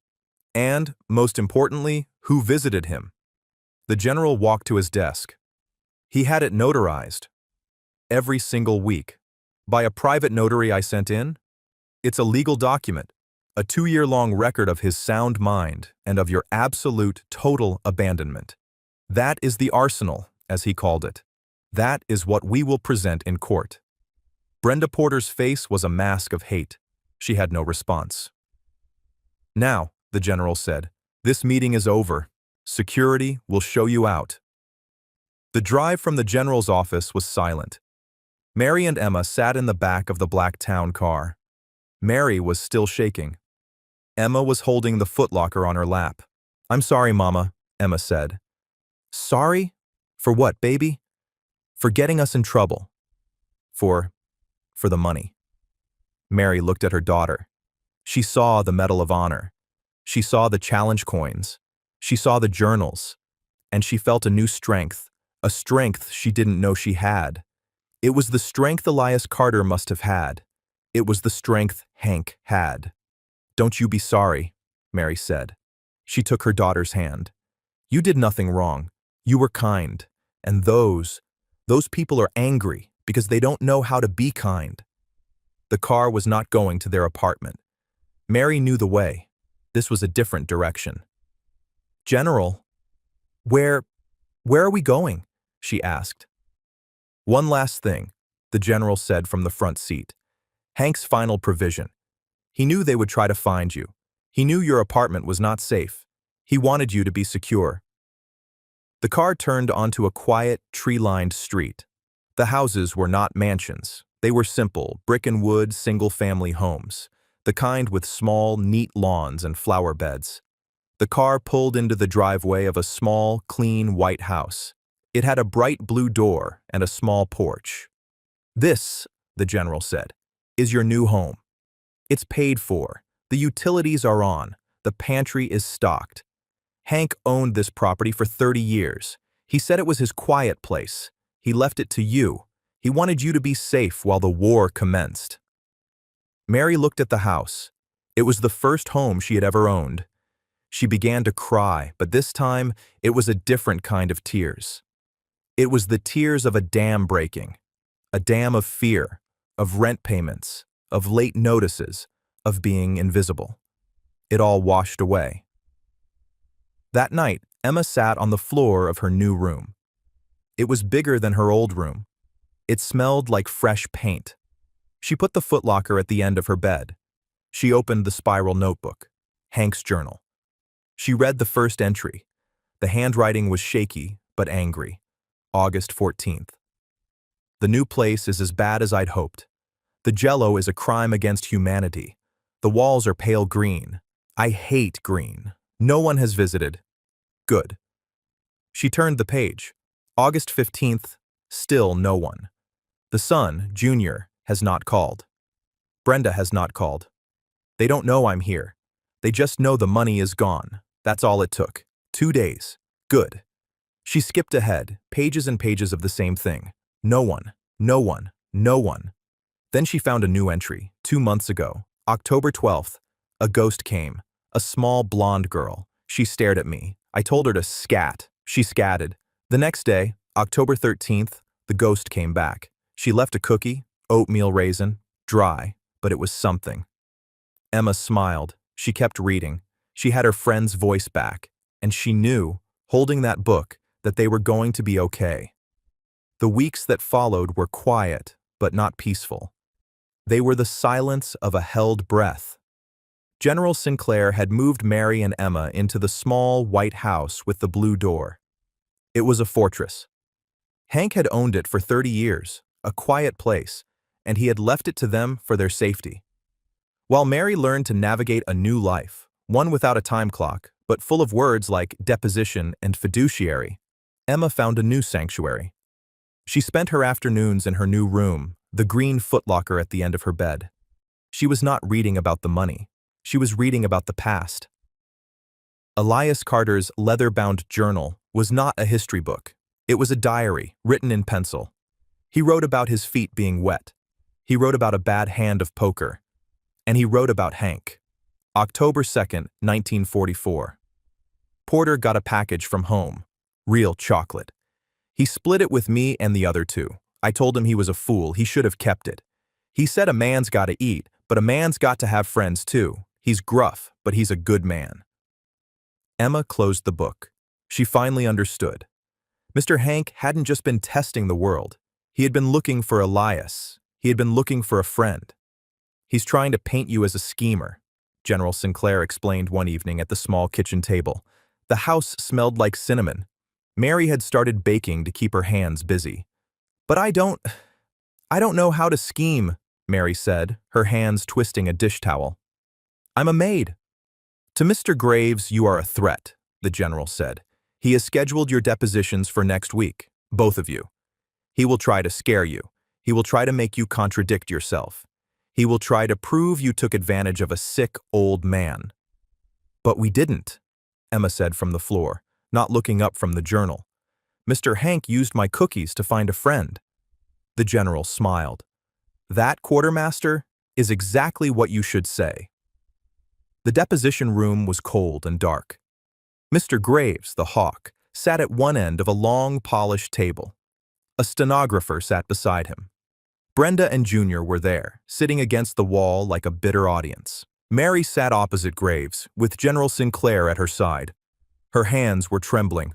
and, most importantly, who visited him." The general walked to his desk. "He had it notarized. Every single week. By a private notary I sent in. It's a legal document, a 2-year-long record of his sound mind and of your absolute, total abandonment. That is the arsenal, as he called it. That is what we will present in court." Brenda Porter's face was a mask of hate. She had no response. "Now," the general said, "this meeting is over. Security will show you out." The drive from the general's office was silent. Mary and Emma sat in the back of the black town car. Mary was still shaking. Emma was holding the footlocker on her lap. "I'm sorry, Mama," Emma said. "Sorry? For what, baby?" "For getting us in trouble. For the money." Mary looked at her daughter. She saw the Medal of Honor. She saw the challenge coins. She saw the journals. And she felt a new strength, a strength she didn't know she had. It was the strength Elias Carter must have had. It was the strength Hank had. "Don't you be sorry," Mary said. She took her daughter's hand. "You did nothing wrong. You were kind. And those people are angry because they don't know how to be kind." The car was not going to their apartment. Mary knew the way. This was a different direction. "General, where are we going?" she asked. "One last thing," the general said from the front seat. "Hank's final provision. He knew they would try to find you. He knew your apartment was not safe. He wanted you to be secure." The car turned onto a quiet, tree-lined street. The houses were not mansions. They were simple, brick-and-wood, single-family homes, the kind with small, neat lawns and flower beds. The car pulled into the driveway of a small, clean, white house. It had a bright blue door and a small porch. "This," the general said, "is your new home. It's paid for. The utilities are on. The pantry is stocked. Hank owned this property for 30 years. He said it was his quiet place. He left it to you. He wanted you to be safe while the war commenced." Mary looked at the house. It was the first home she had ever owned. She began to cry, but this time it was a different kind of tears. It was the tears of a dam breaking, a dam of fear, of rent payments, of late notices, of being invisible. It all washed away. That night, Emma sat on the floor of her new room. It was bigger than her old room. It smelled like fresh paint. She put the footlocker at the end of her bed. She opened the spiral notebook, Hank's journal. She read the first entry. The handwriting was shaky, but angry. August 14th. The new place is as bad as I'd hoped. The jello is a crime against humanity. The walls are pale green. I hate green. No one has visited. Good. She turned the page. August 15th, still no one. The son, Junior, has not called. Brenda has not called. They don't know I'm here. They just know the money is gone. That's all it took. 2 days. Good. She skipped ahead, pages and pages of the same thing. No one, no one, no one. Then she found a new entry, 2 months ago, October 12th. A ghost came. A small blonde girl. She stared at me. I told her to scat. She scatted. The next day, October 13th, the ghost came back. She left a cookie, oatmeal raisin, dry, but it was something. Emma smiled. She kept reading. She had her friend's voice back, and she knew, holding that book, that they were going to be okay. The weeks that followed were quiet, but not peaceful. They were the silence of a held breath. General Sinclair had moved Mary and Emma into the small white house with the blue door. It was a fortress. Hank had owned it for 30 years, a quiet place, and he had left it to them for their safety. While Mary learned to navigate a new life, one without a time clock, but full of words like deposition and fiduciary, Emma found a new sanctuary. She spent her afternoons in her new room, the green footlocker at the end of her bed. She was not reading about the money. She was reading about the past. Elias Carter's leather-bound journal was not a history book. It was a diary, written in pencil. He wrote about his feet being wet. He wrote about a bad hand of poker. And he wrote about Hank. October 2nd, 1944. Porter got a package from home. Real chocolate. He split it with me and the other two. I told him he was a fool. He should have kept it. He said a man's got to eat, but a man's got to have friends too. He's gruff, but he's a good man. Emma closed the book. She finally understood. Mr. Hank hadn't just been testing the world. He had been looking for Elias. He had been looking for a friend. He's trying to paint you as a schemer, General Sinclair explained one evening at the small kitchen table. The house smelled like cinnamon. Mary had started baking to keep her hands busy. But I don't know how to scheme, Mary said, her hands twisting a dish towel. I'm a maid. To Mr. Graves, you are a threat, the general said. He has scheduled your depositions for next week, both of you. He will try to scare you. He will try to make you contradict yourself. He will try to prove you took advantage of a sick old man. But we didn't, Emma said from the floor, not looking up from the journal. Mr. Hank used my cookies to find a friend. The general smiled. That, quartermaster, is exactly what you should say. The deposition room was cold and dark. Mr. Graves, the hawk, sat at one end of a long, polished table. A stenographer sat beside him. Brenda and Junior were there, sitting against the wall like a bitter audience. Mary sat opposite Graves, with General Sinclair at her side. Her hands were trembling.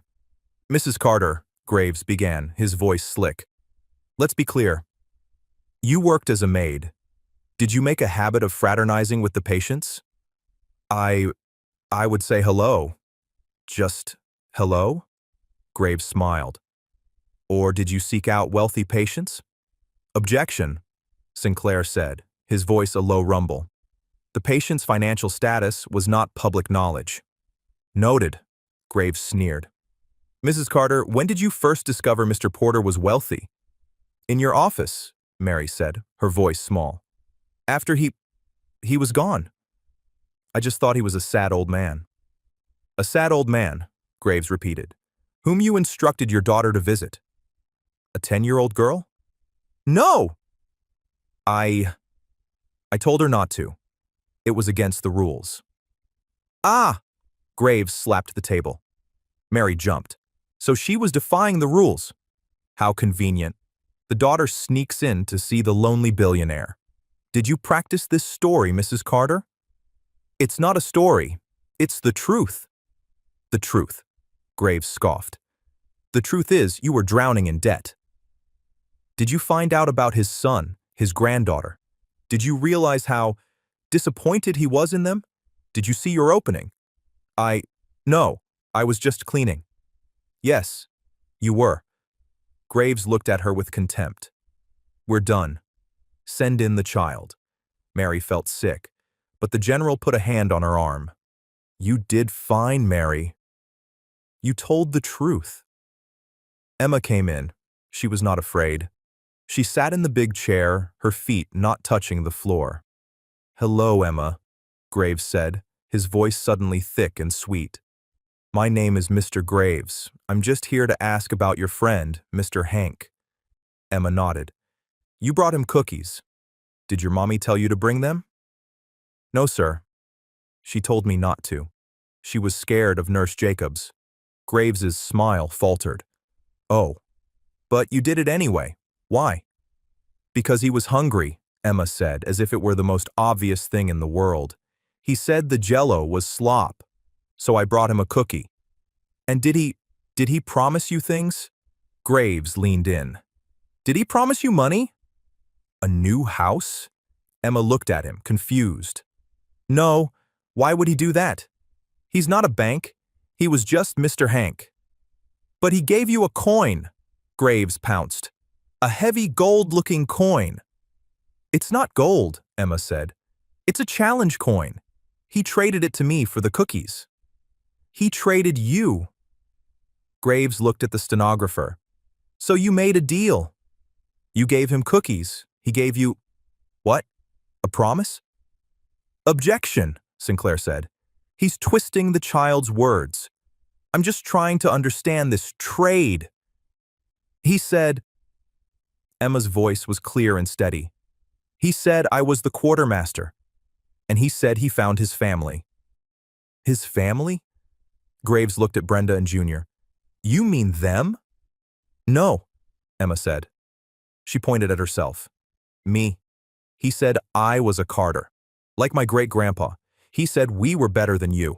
Mrs. Carter, Graves began, his voice slick. Let's be clear. You worked as a maid. Did you make a habit of fraternizing with the patients? I would say hello. Just hello? Graves smiled. Or did you seek out wealthy patients? Objection, Sinclair said, his voice a low rumble. The patient's financial status was not public knowledge. Noted, Graves sneered. Mrs. Carter, when did you first discover Mr. Porter was wealthy? In your office, Mary said, her voice small. After he was gone. I just thought he was a sad old man. A sad old man, Graves repeated, whom you instructed your daughter to visit. A 10-year-old girl? No! I told her not to. It was against the rules. Ah! Graves slapped the table. Mary jumped. So she was defying the rules. How convenient. The daughter sneaks in to see the lonely billionaire. Did you practice this story, Mrs. Carter? It's not a story. It's the truth. The truth, Graves scoffed. The truth is, you were drowning in debt. Did you find out about his son, his granddaughter? Did you realize how disappointed he was in them? Did you see your opening? No, I was just cleaning. Yes, you were. Graves looked at her with contempt. We're done. Send in the child. Mary felt sick, but the general put a hand on her arm. You did fine, Mary. You told the truth. Emma came in. She was not afraid. She sat in the big chair, her feet not touching the floor. Hello, Emma, Graves said, his voice suddenly thick and sweet. My name is Mr. Graves. I'm just here to ask about your friend, Mr. Hank. Emma nodded. You brought him cookies. Did your mommy tell you to bring them? No, sir. She told me not to. She was scared of Nurse Jacobs. Graves's smile faltered. Oh, but you did it anyway. Why? Because he was hungry, Emma said, as if it were the most obvious thing in the world. He said the jello was slop, so I brought him a cookie. And did he promise you things? Graves leaned in. Did he promise you money? A new house? Emma looked at him, confused. No, why would he do that? He's not a bank. He was just Mr. Hank. But he gave you a coin, Graves pounced. A heavy gold-looking coin. It's not gold, Emma said. It's a challenge coin. He traded it to me for the cookies. He traded you. Graves looked at the stenographer. So you made a deal. You gave him cookies. He gave you… What? A promise? Objection, Sinclair said. He's twisting the child's words. I'm just trying to understand this trade. He said… Emma's voice was clear and steady. He said I was the quartermaster. And he said he found his family. His family? Graves looked at Brenda and Junior. You mean them? No, Emma said. She pointed at herself. Me. He said I was a Carter. Like my great-grandpa. He said we were better than you.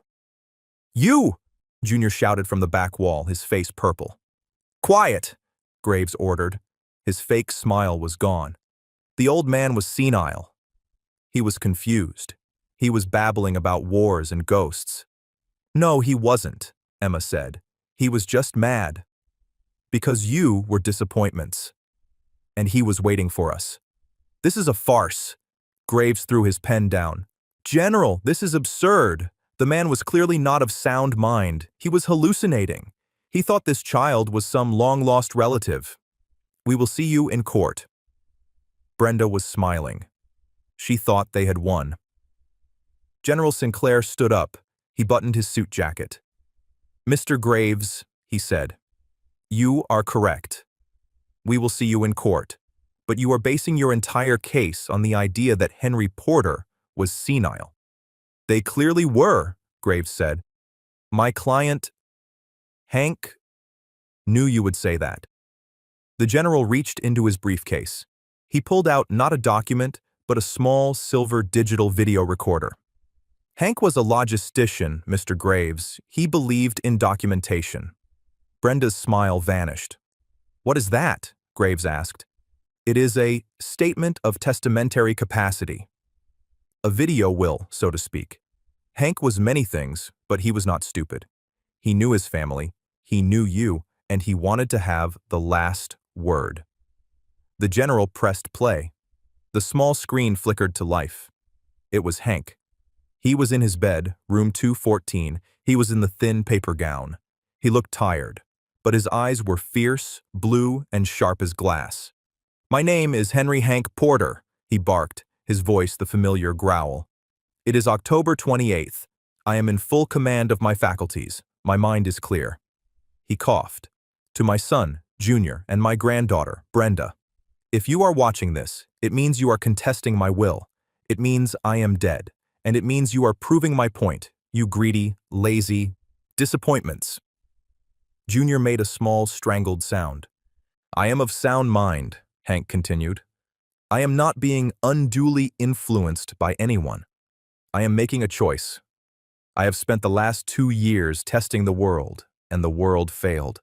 You! Junior shouted from the back wall, his face purple. Quiet, Graves ordered. His fake smile was gone. The old man was senile. He was confused. He was babbling about wars and ghosts. No, he wasn't, Emma said. He was just mad. Because you were disappointments. And he was waiting for us. This is a farce. Graves threw his pen down. General, this is absurd. The man was clearly not of sound mind. He was hallucinating. He thought this child was some long-lost relative. We will see you in court. Brenda was smiling. She thought they had won. General Sinclair stood up. He buttoned his suit jacket. Mr. Graves, he said, you are correct. We will see you in court, but you are basing your entire case on the idea that Henry Porter was senile. They clearly were, Graves said. My client, Hank, knew you would say that. The general reached into his briefcase. He pulled out not a document, but a small silver digital video recorder. Hank was a logistician, Mr. Graves. He believed in documentation. Brenda's smile vanished. What is that? Graves asked. It is a statement of testamentary capacity. A video will, so to speak. Hank was many things, but he was not stupid. He knew his family, he knew you, and he wanted to have the last word. The general pressed play. The small screen flickered to life. It was Hank. He was in his bed, room 214. He was in the thin paper gown. He looked tired, but his eyes were fierce, blue, and sharp as glass. My name is Henry Hank Porter, he barked, his voice the familiar growl. It is October 28th. I am in full command of my faculties. My mind is clear. He coughed. To my son, Junior, and my granddaughter, Brenda. If you are watching this, it means you are contesting my will. It means I am dead. And it means you are proving my point, you greedy, lazy disappointments. Junior made a small, strangled sound. I am of sound mind, Hank continued. I am not being unduly influenced by anyone. I am making a choice. I have spent the last 2 years testing the world, and the world failed.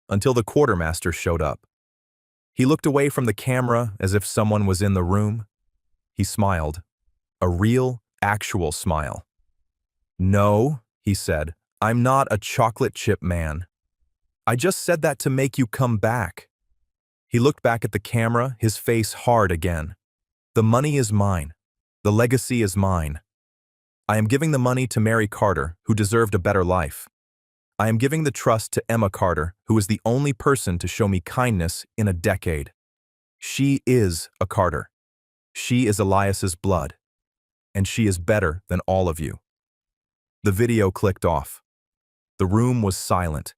Until the quartermaster showed up. He looked away from the camera as if someone was in the room. He smiled. A real, actual smile. "No," he said, "I'm not a chocolate chip man. I just said that to make you come back." He looked back at the camera, his face hard again. "The money is mine. The legacy is mine. I am giving the money to Mary Carter, who deserved a better life. I am giving the trust to Emma Carter, who is the only person to show me kindness in a decade. She is a Carter. She is Elias's blood. And she is better than all of you." The video clicked off. The room was silent.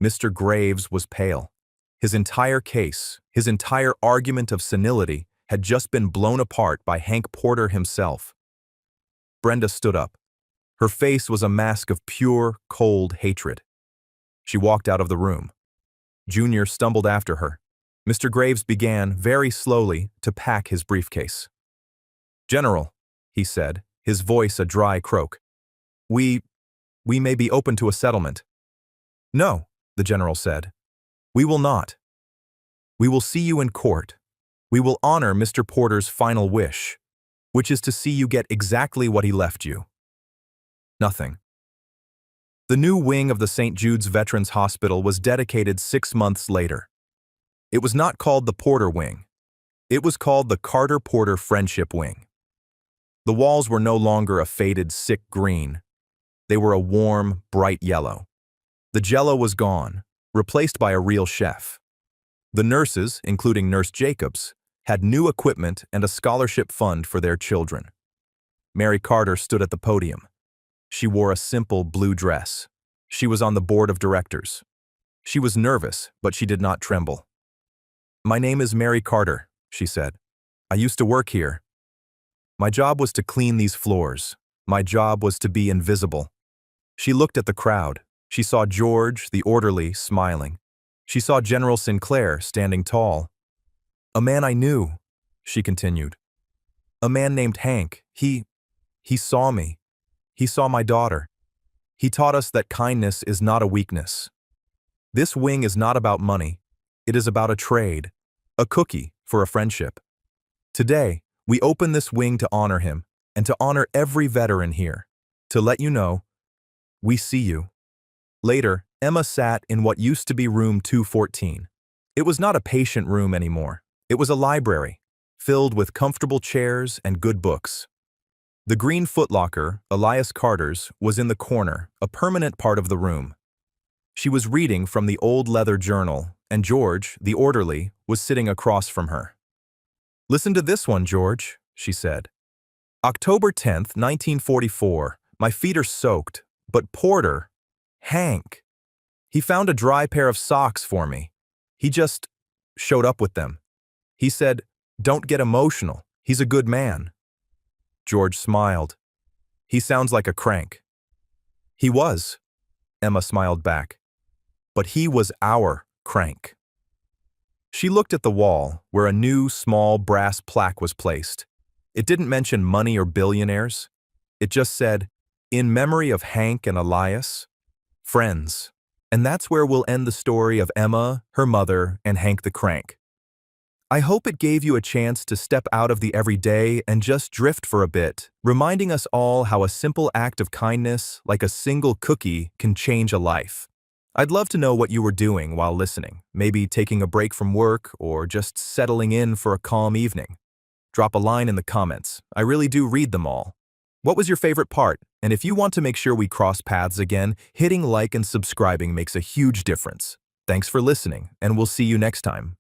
Mr. Graves was pale. His entire case, his entire argument of senility, had just been blown apart by Hank Porter himself. Brenda stood up. Her face was a mask of pure, cold hatred. She walked out of the room. Junior stumbled after her. Mr. Graves began, very slowly, to pack his briefcase. "General," he said, his voice a dry croak, We may be open to a settlement." "No," the general said. "We will not. We will see you in court. We will honor Mr. Porter's final wish, which is to see you get exactly what he left you. Nothing." The new wing of the St. Jude's Veterans Hospital was dedicated 6 months later. It was not called the Porter Wing. It was called the Carter-Porter Friendship Wing. The walls were no longer a faded, sick green. They were a warm, bright yellow. The jello was gone, replaced by a real chef. The nurses, including Nurse Jacobs, had new equipment and a scholarship fund for their children. Mary Carter stood at the podium. She wore a simple blue dress. She was on the board of directors. She was nervous, but she did not tremble. "My name is Mary Carter," she said. "I used to work here. My job was to clean these floors. My job was to be invisible." She looked at the crowd. She saw George, the orderly, smiling. She saw General Sinclair standing tall. "A man I knew," she continued. "A man named Hank. He saw me. He saw my daughter. He taught us that kindness is not a weakness. This wing is not about money. It is about a trade, a cookie for a friendship. Today, we open this wing to honor him and to honor every veteran here, to let you know, we see you." Later, Emma sat in what used to be room 214. It was not a patient room anymore. It was a library, filled with comfortable chairs and good books. The green footlocker, Elias Carter's, was in the corner, a permanent part of the room. She was reading from the old leather journal, and George, the orderly, was sitting across from her. "Listen to this one, George," she said. "October 10th, 1944. My feet are soaked, but Porter, Hank, he found a dry pair of socks for me. He just showed up with them. He said, 'Don't get emotional. He's a good man.'" George smiled. "He sounds like a crank." "He was," Emma smiled back. "But he was our crank." She looked at the wall, where a new, small brass plaque was placed. It didn't mention money or billionaires. It just said, "In memory of Hank and Elias, friends." And that's where we'll end the story of Emma, her mother, and Hank the Crank. I hope it gave you a chance to step out of the everyday and just drift for a bit, reminding us all how a simple act of kindness, like a single cookie, can change a life. I'd love to know what you were doing while listening, maybe taking a break from work or just settling in for a calm evening. Drop a line in the comments. I really do read them all. What was your favorite part? And if you want to make sure we cross paths again, hitting like and subscribing makes a huge difference. Thanks for listening, and we'll see you next time.